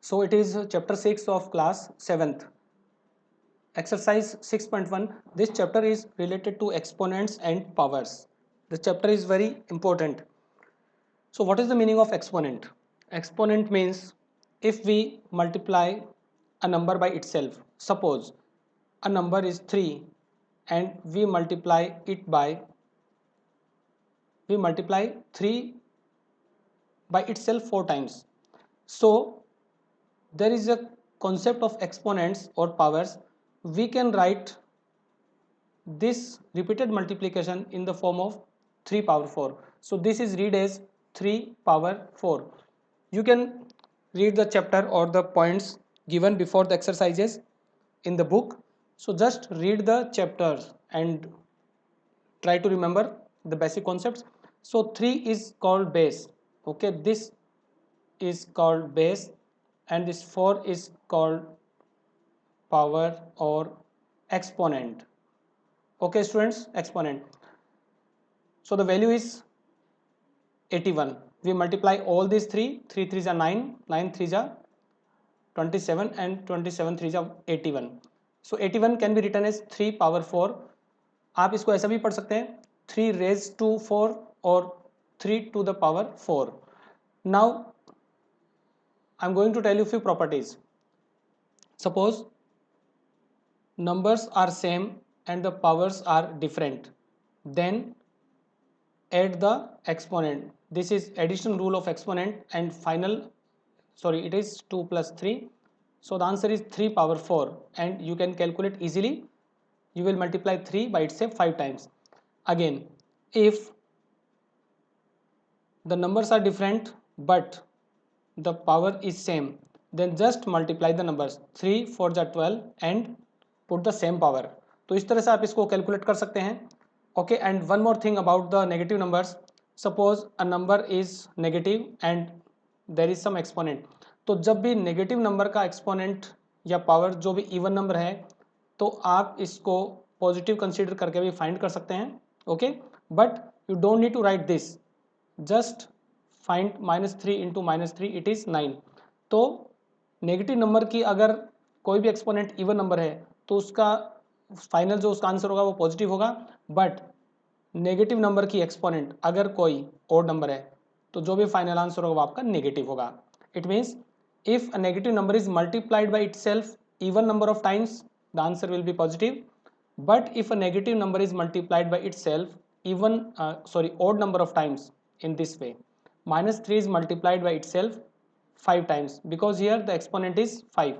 So it is chapter 6 of class 7th. Exercise 6.1. This chapter is related to exponents and powers. This chapter is very important. So what is the meaning of exponent? Exponent means if we multiply a number by itself. Suppose a number is 3 and we multiply 3 by itself 4 times. So there is a concept of exponents or powers. We can write this repeated multiplication in the form of 3 power 4. So this is read as 3 power 4. You can read the chapter or the points given before the exercises in the book. So just read the chapters and try to remember the basic concepts. So 3 is called base. Okay, this is called base and this 4 is called power or exponent. Okay students, exponent. So the value is 81. We multiply all these 3 3s are 9, 9 3s are 27 and 27 3s are 81. So 81 can be written as 3 power 4. आप इसको ऐसा भी पढ़ सकते हैं 3 raised to 4 और 3 to the power 4. Now I'm going to tell you few properties. Suppose numbers are same and the powers are different, then add the exponent. This is addition rule of exponent and it is 2 plus 3. So the answer is 3 power 4 and you can calculate easily. You will multiply 3 by itself 5 times. Again, if the numbers are different but the power is same, then just multiply the numbers 3 4 जा 12 and put the same power. तो इस तरह से आप इसको calculate कर सकते हैं. Okay, and one more thing about the negative numbers. Suppose a number is negative and there is some exponent. तो जब भी नेगेटिव नंबर का एक्सपोनेंट या पावर जो भी इवन नंबर है तो आप इसको पॉजिटिव कंसीडर करके भी फाइंड कर सकते हैं. Okay, but you don't need to write this. Just find -3 into -3 it is 9. तो नेगेटिव नंबर की अगर कोई भी एक्सपोनेंट इवन नंबर है तो उसका फाइनल जो उसका आंसर होगा वो पॉजिटिव होगा. बट नेगेटिव नंबर की एक्सपोनेंट अगर कोई ओड नंबर है तो जो भी फाइनल आंसर होगा वो आपका नेगेटिव होगा. It means if a negative number is multiplied by itself even number of times, the answer will be positive. But if a negative number is multiplied by itself odd number of times, in this way -3 is multiplied by itself 5 times because here the exponent is 5,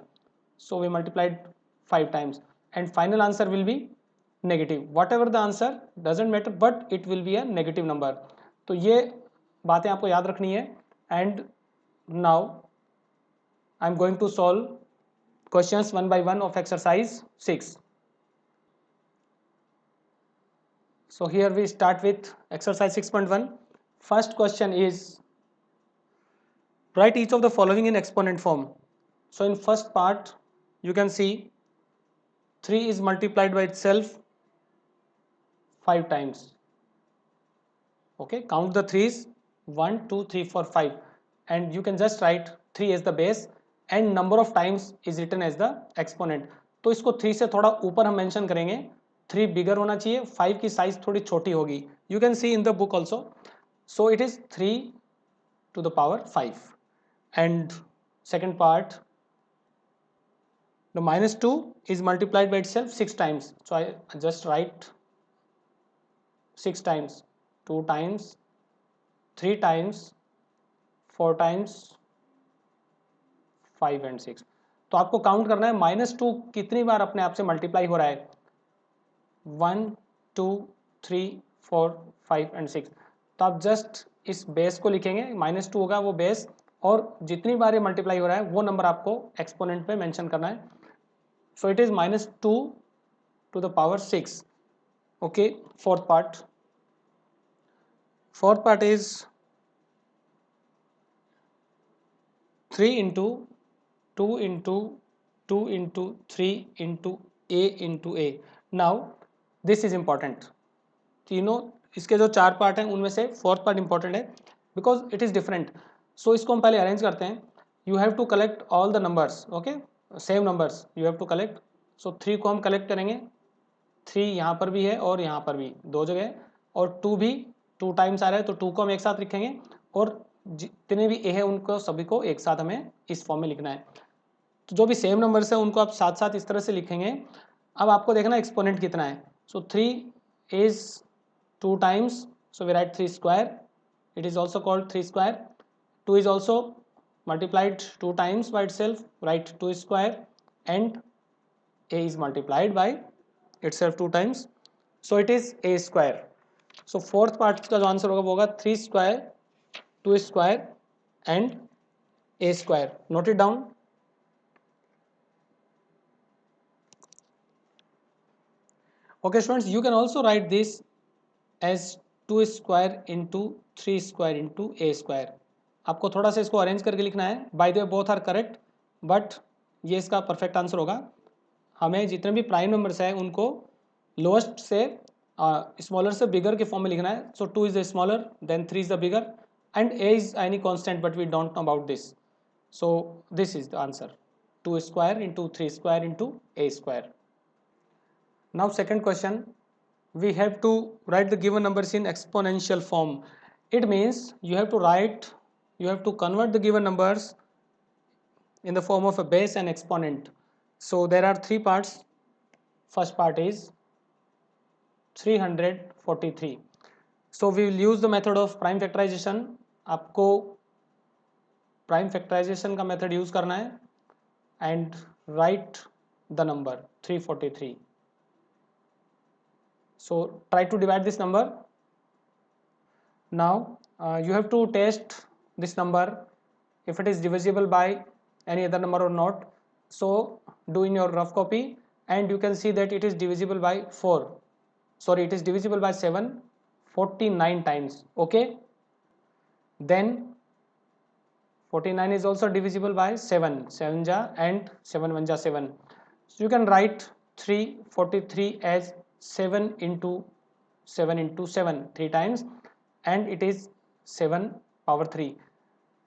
so we multiplied 5 times and final answer will be negative. Whatever the answer doesn't matter, but it will be a negative number. तो ये बातें आपको याद रखनी है. And now I'm going to solve questions one by one of exercise 6. So here we start with exercise 6.1. First question is write each of the following in exponent form. So in first part you can see 3 is multiplied by itself 5 times. Okay, count the 3's 1 2 3 4 5 and you can just write 3 as the base and number of times is written as the exponent. तो इसको 3 से थोड़ा ऊपर हम mention करेंगे. 3 बिगर होना चाहिए, 5 की साइज थोड़ी छोटी होगी. You can C in the book also. So it is 3 to the power 5. And second part, the -2 is multiplied by itself 6 times. So I just write 6 times, 2 times, 3 times, 4 times, 5 and 6. तो आपको count करना है -2 कितनी बार अपने आप से multiply हो रहा है. 1 2 3 4 5 एंड 6. तो आप जस्ट इस बेस को लिखेंगे, -2 होगा वो बेस और जितनी बार ये मल्टीप्लाई हो रहा है वो नंबर आपको एक्सपोनेंट पे मेंशन करना है. So it is -2 to the power 6. Okay, fourth part is 3 into 2 into 2 into 3 into a into a. Now this is important. तीनों इसके जो 4 पार्ट हैं उनमें से फोर्थ पार्ट इंपॉर्टेंट है बिकॉज इट इज़ डिफरेंट. सो इसको हम पहले अरेंज करते हैं. you have to collect all the numbers, okay, same numbers you have to collect. So 3 को हम कलेक्ट करेंगे, 3 यहाँ पर भी है और यहाँ पर भी दो जगह है, और 2 भी 2 टाइम्स आ रहा है, तो 2 को हम एक साथ लिखेंगे, और जितने भी ए है उनको सभी को एक साथ हमें इस फॉर्म में लिखना है। तो जो भी सेम नंबर्स है उनको आप साथ साथ इस तरह से लिखेंगे। अब आपको देखना एक्सपोनेंट कितना है। सो 3 is 2 times, so we write 3 square, it is also called 3 square. 2 is also multiplied 2 times by itself, write 2 square, and a is multiplied by itself 2 times, so it is a square. So fourth part का जो answer होगा वो होगा 3 square, 2 square and a square. Note it down. Okay students, you can also write this as 2 square into 3 square into a square. आपको थोड़ा सा इसको arrange करके लिखना है। By the way both are correct, but ये इसका परफेक्ट आंसर होगा। हमें जितने भी प्राइम नंबर्स हैं उनको लोएस्ट से स्मॉलर से बिगर के फॉर्म में लिखना है। So 2 is the smaller, then 3 is the bigger, and a is any constant but we don't know about this, so this is the answer, 2 square into 3 square into a square. Now second question, we have to write the given numbers in exponential form. It means you have to convert the given numbers in the form of a base and exponent. So there are three parts. First part is 343. So we will use the method of prime factorization. आपको prime factorization का method use करना है and write the number 343. So try to divide this number. Now you have to test this number if it is divisible by any other number or not. So do in your rough copy, and you can see that it is divisible by 4, sorry, it is divisible by 7 49 times. Okay, then 49 is also divisible by 7, 7 ja and 7 1 ja 7. So you can write 343 as 7 into 7 into 7 3 times, and it is 7 power 3.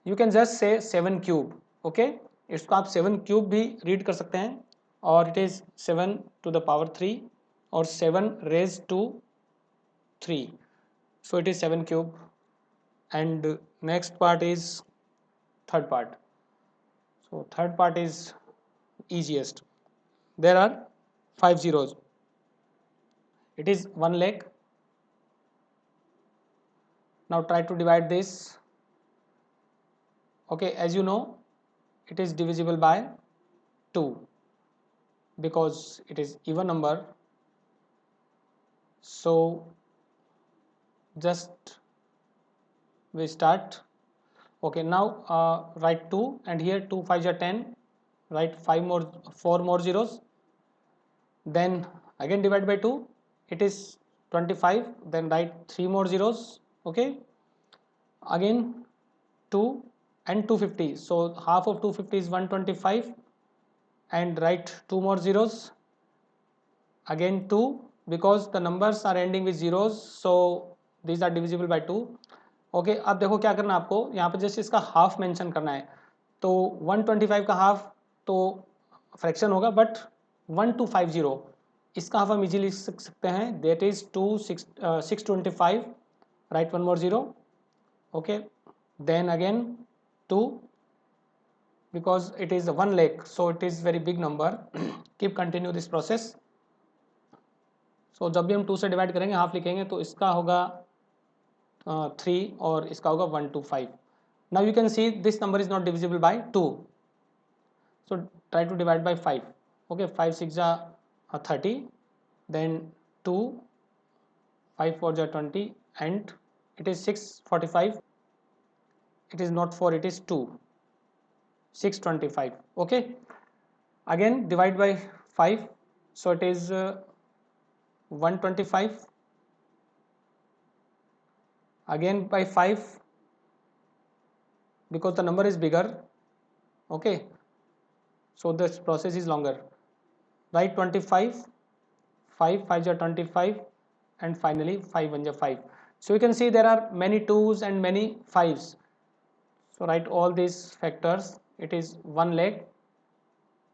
You can just say 7 cube. Okay, इसको आप 7 cube भी read कर सकते हैं, और it is 7 to the power 3 और 7 raised to 3, so it is 7 cube. And next part is third part. So third part is easiest. There are 5 zeros. It is 1 lakh. Now try to divide this. Okay, as you know, it is divisible by 2 because it is even number. So just we start. Okay, now write 2, and here 2 5 are 10, write 4 more zeros, then again divide by 2, it is 25, then write 3 more zeros. Okay, again 2 and 250, so half of 250 is 125, and write 2 more zeros, again 2, because the numbers are ending with zeros, so these are divisible by 2. Okay, अब देखो क्या करना है आपको, यहाँ पे जैसे इसका हाफ मेंशन करना है, तो 125 का हाफ तो फ्रैक्शन होगा, बट 1250 इसका हाफ हम इजीली लिख सकते हैं, that is 625, right 1 more zero. Okay, then again 2, because it is 1 lakh, so it is very big number. Keep continue this process. So जब भी हम 2 से डिवाइड करेंगे हाफ लिखेंगे, तो इसका होगा 3 और इसका होगा 125. Now you can see this number is not divisible by 2, so try to divide by 5. Okay, 5 6 are 30, then 2 5 4 are 20, and it is 645. It is not 4, it is 2, 625. Okay, again divide by 5, so it is 125, again by 5 because the number is bigger. Okay, so this process is longer. Write 25, 5 5 are 25, and finally 5 1 are 5. So you can see there are many 2s and many 5s, so write all these factors it is 1 leg,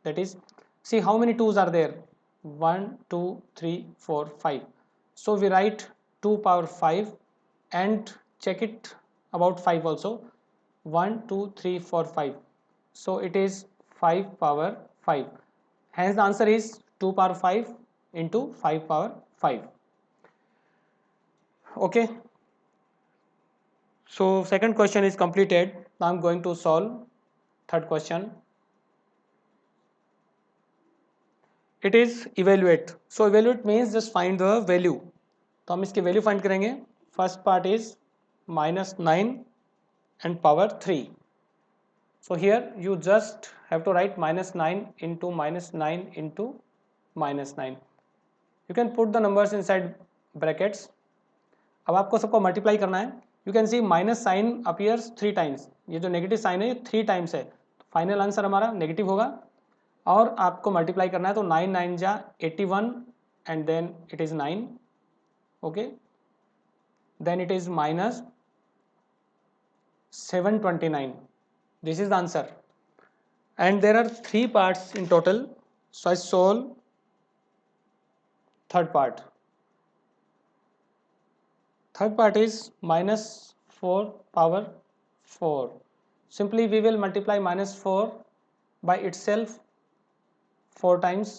that is, see how many 2's are there, 1 2 3 4 5. So we write 2 power 5 and check it about 5 also, 1 2 3 4 5. So it is 5 power 5, hence the answer is 2 power 5 into 5 power 5. Okay, so second question is completed. Now I'm going to solve third question. It is evaluate. So evaluate means just find the value. तो हम इसकी value find करेंगे. First part is -9 and power 3. So here you just have to write -9 into -9 into -9. You can put the numbers inside brackets. अब आपको सबको multiply करना है. You can see minus sign appears 3 times. ये जो negative sign है ये 3 times है. फाइनल आंसर हमारा नेगेटिव होगा. और आपको मल्टीप्लाई करना है तो 9 9 जा 81 and then it is 9. Okay, then it is minus 729. This is the answer. And there are 3 parts in total. So I solve third part. Third part is -4 power 4. Simply we will multiply -4 by itself 4 times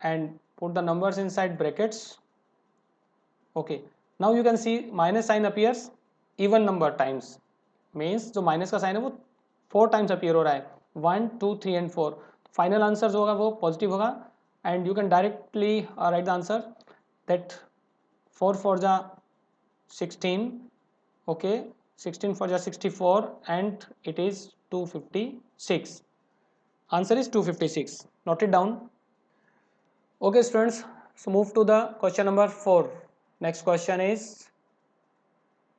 and put the numbers inside brackets. Okay, now you can see minus sign appears even number times, means जो minus का sign है वो 4 times appear हो रहा है, 1 2 3 and 4. Final answer जो होगा वो पॉजिटिव होगा. And you can directly right the answer that 4 4 जा 16. ओके, 16 4 जा 64 and it is 256. Answer is 256. Note it down. Okay students, so move to the question number 4. Next question is,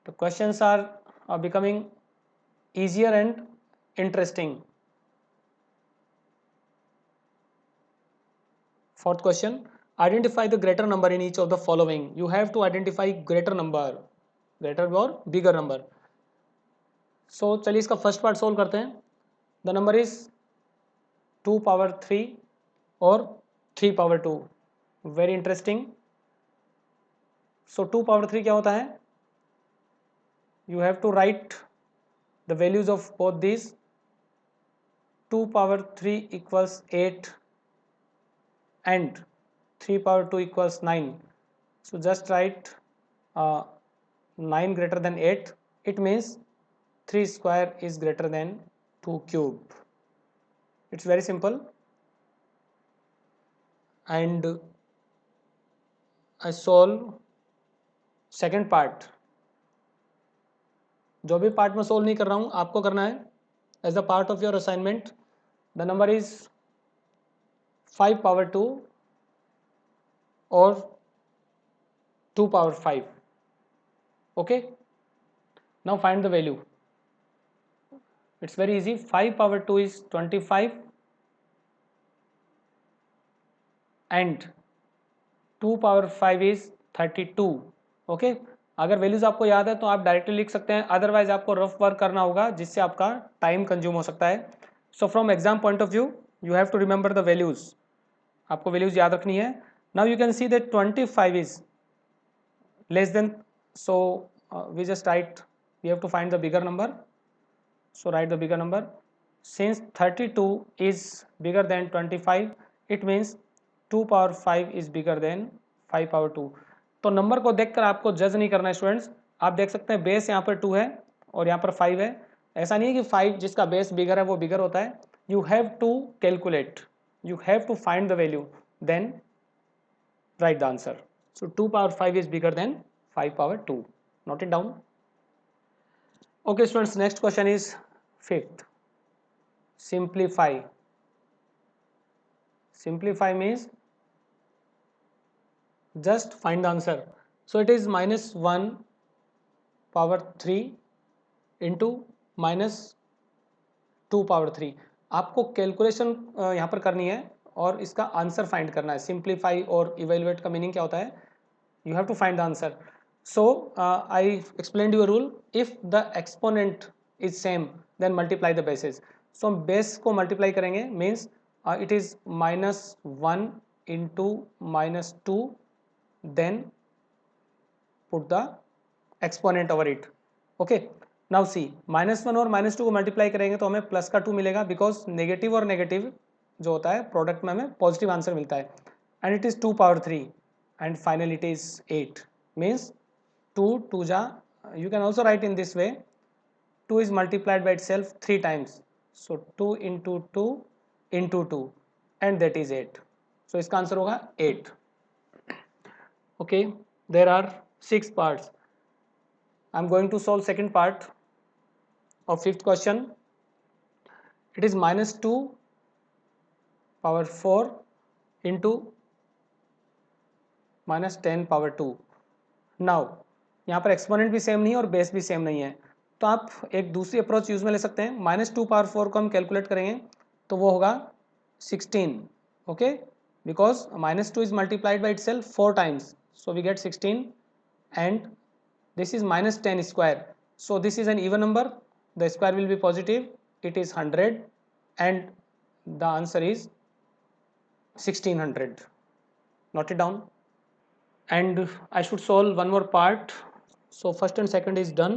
the questions are becoming easier and interesting. Fourth question, identify the greater number in each of the following. You have to identify greater number, greater or bigger number. So चलिए इसका first part solve करते हैं. The number is 2 power 3 और 3 power 2. Very interesting. So 2 power 3 क्या होता है? You have to write the values of both this. 2 power 3 equals 8 and 3 power 2 equals 9. So just write 9 greater than 8. It means 3 square is greater than 2 cube. It's very simple. And I solve second part. जो भी part में solve नहीं कर रहा हूँ आपको करना है as a part of your assignment. The number is 5 power 2 और 2 power 5. Okay, now find the value. It's very easy. 5 power 2 is 25 and 2 power 5 is 32. Okay, अगर वैल्यूज आपको याद है तो आप डायरेक्टली लिख सकते हैं, अदरवाइज आपको रफ वर्क करना होगा जिससे आपका टाइम कंज्यूम हो सकता है. So from exam point of view you have to remember the values. आपको वैल्यूज याद रखनी है. Now you can see that 25 is less than, so we just write, we have to find the bigger number. So write the bigger number. Since 32 is bigger than 25, it means 2 power 5 is bigger than 5 power 2. तो number को देखकर आपको जज नहीं करना है students. आप देख सकते हैं बेस यहाँ पर 2 है और यहाँ पर 5 है. ऐसा नहीं है कि 5 जिसका बेस बिगर है वो बिगर होता है. You have to calculate, you have to find the value, then write the answer. So 2 power 5 is bigger than 5 power 2. Note it down. Okay students, next question is fifth. Simplify. Simplify means just find the answer. So it is -1 power 3 into -2 power 3. आपको calculation यहाँ पर करनी है और इसका answer find करना है. Simplify और इवेल्युएट का मीनिंग क्या होता है? You have to find the answer. So I explained your rule. If the exponent is same, then multiply the bases. So हम बेस को मल्टीप्लाई करेंगे, means it is -1 into -2, then put the exponent over it. Okay, now see, -1 और -2 को multiply करेंगे तो हमें plus का 2 मिलेगा, बिकॉज नेगेटिव और नेगेटिव जो होता है प्रोडक्ट में हमें पॉजिटिव आंसर मिलता है. And it is 2 power 3 and final it is 8, means 2 2 जा, you can also write in this way, 2 is multiplied by itself 3 times, so 2 into 2 into 2, and that is 8. So इसका answer होगा 8. Okay, there are 6 parts. I'm going to solve second part of fifth question. It is -2 power 4 into -10 power 2. Now यहाँ पर exponent भी same नहीं है और base भी same नहीं है, तो आप एक दूसरी अप्रोच यूज में ले सकते हैं. -2 पावर 4 को हम कैलकुलेट करेंगे तो वो होगा 16. Okay, because -2 is multiplied by itself 4 times, so we get 16. And this is -10 square, so this is an even number, the square will be positive, it is 100, and the answer is 1600. Note it down. And I should solve one more part. So first and second is done.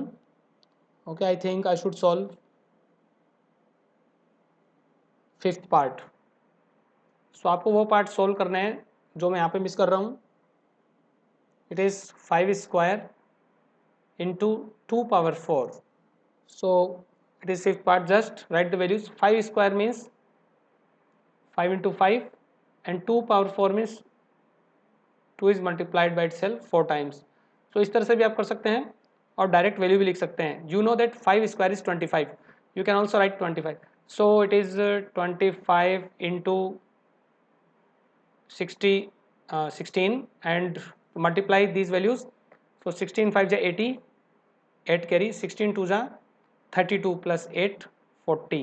Okay, I think I should solve fifth part. So आपको वो part solve करना है जो मैं यहाँ पे miss कर रहा हूँ. It is 5 square into 2 power 4. So it is fifth part. Just write the values. 5 square means 5 into 5, and 2 power 4 means 2 is multiplied by itself 4 times. So इस तरह से भी आप कर सकते हैं और डायरेक्ट वैल्यू भी लिख सकते हैं. You know that 5 square is 25. You can also write 25. So it is 25 into 16 and multiply these values. So 16 5 जा 80, 8 carry, 16 2 जा 32 plus 8 40.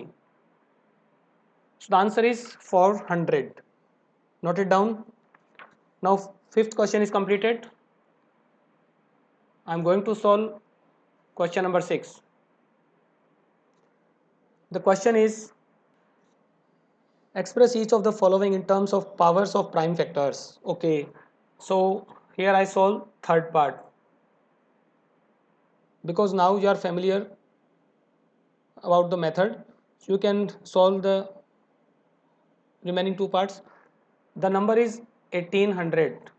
So the answer is 400. Note it down. Now fifth question is completed. I am going to solve question number 6. The question is, express each of the following in terms of powers of prime factors. Okay, so here I solve third part, because now you are familiar about the method, so you can solve the remaining two parts. The number is 1800.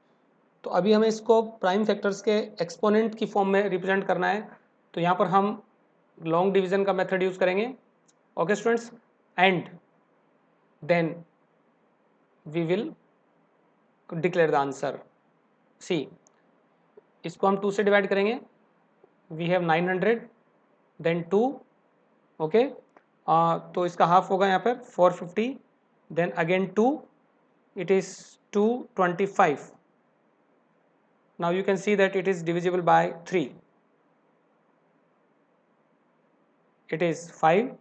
तो अभी हमें इसको prime factors के exponent की form में represent करना है, तो यहाँ पर हम लॉन्ग डिवीजन का मेथड यूज करेंगे. Okay students, and then we will declare the answer. See, इसको हम 2 से डिवाइड करेंगे. We have 900, then 2. ओके, तो इसका हाफ होगा यहाँ पर 450, then again 2, it is 225. Now you can see that it is divisible by 3. It is 5,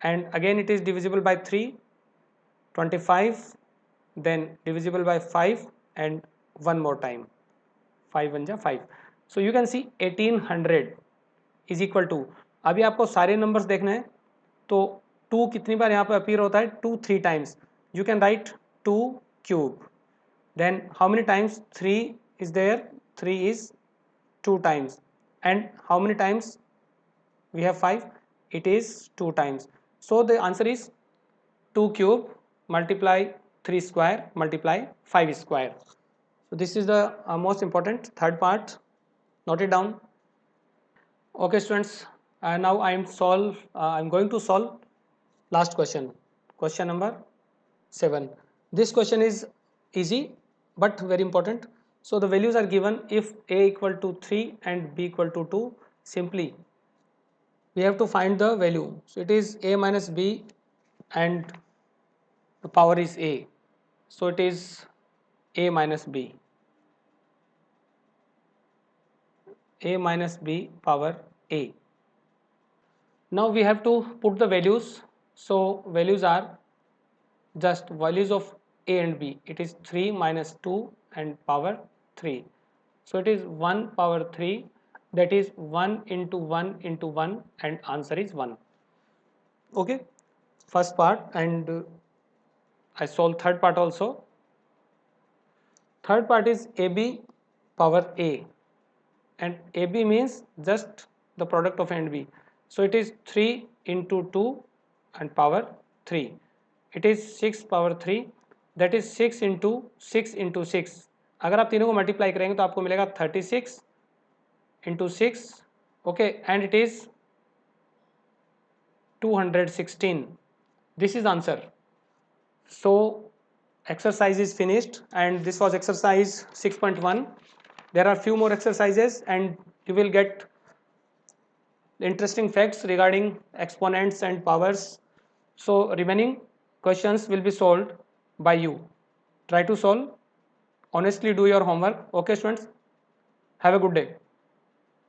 and again it is divisible by 3, 25, then divisible by 5, and one more time, 5 1 जा 5. So you can see 1800 is equal to, अभी आपको सारे numbers देखने हैं, तो 2 कितनी बार यहाँ पर अपीयर होता है? 2 3 times. You can write 2 cube. Then how many times 3 is there? 3 is 2 times. And how many times we have 5? It is 2 times. So the answer is 2 cube multiply 3 square multiply 5 square. So this is the most important third part. Note it down. Okay students, now I'm going to solve last question, question number 7. This question is easy but very important. So the values are given. If a equal to 3 and b equal to 2, simply we have to find the value. So it is a minus b and the power is a. So it is a minus b, a minus b power a. Now we have to put the values. So values are just values of a and b. It is 3 minus 2 and power 3. So it is 1 power 3, that is 1 into 1 into 1, and answer is 1. Okay, first part, and I solved third part also. Third part is AB power A, and AB means just the product of A and B. So it is 3 into 2 and power 3. It is 6 power 3, that is 6 into 6. अगर आप तीनों को multiply करेंगे तो आपको मिलेगा 36 into 6, okay, and it is 216. This is answer. So exercise is finished, and this was exercise 6.1. There are few more exercises, and you will get interesting facts regarding exponents and powers. So remaining questions will be solved by you. Try to solve. Honestly do your homework. Okay, students. Have a good day.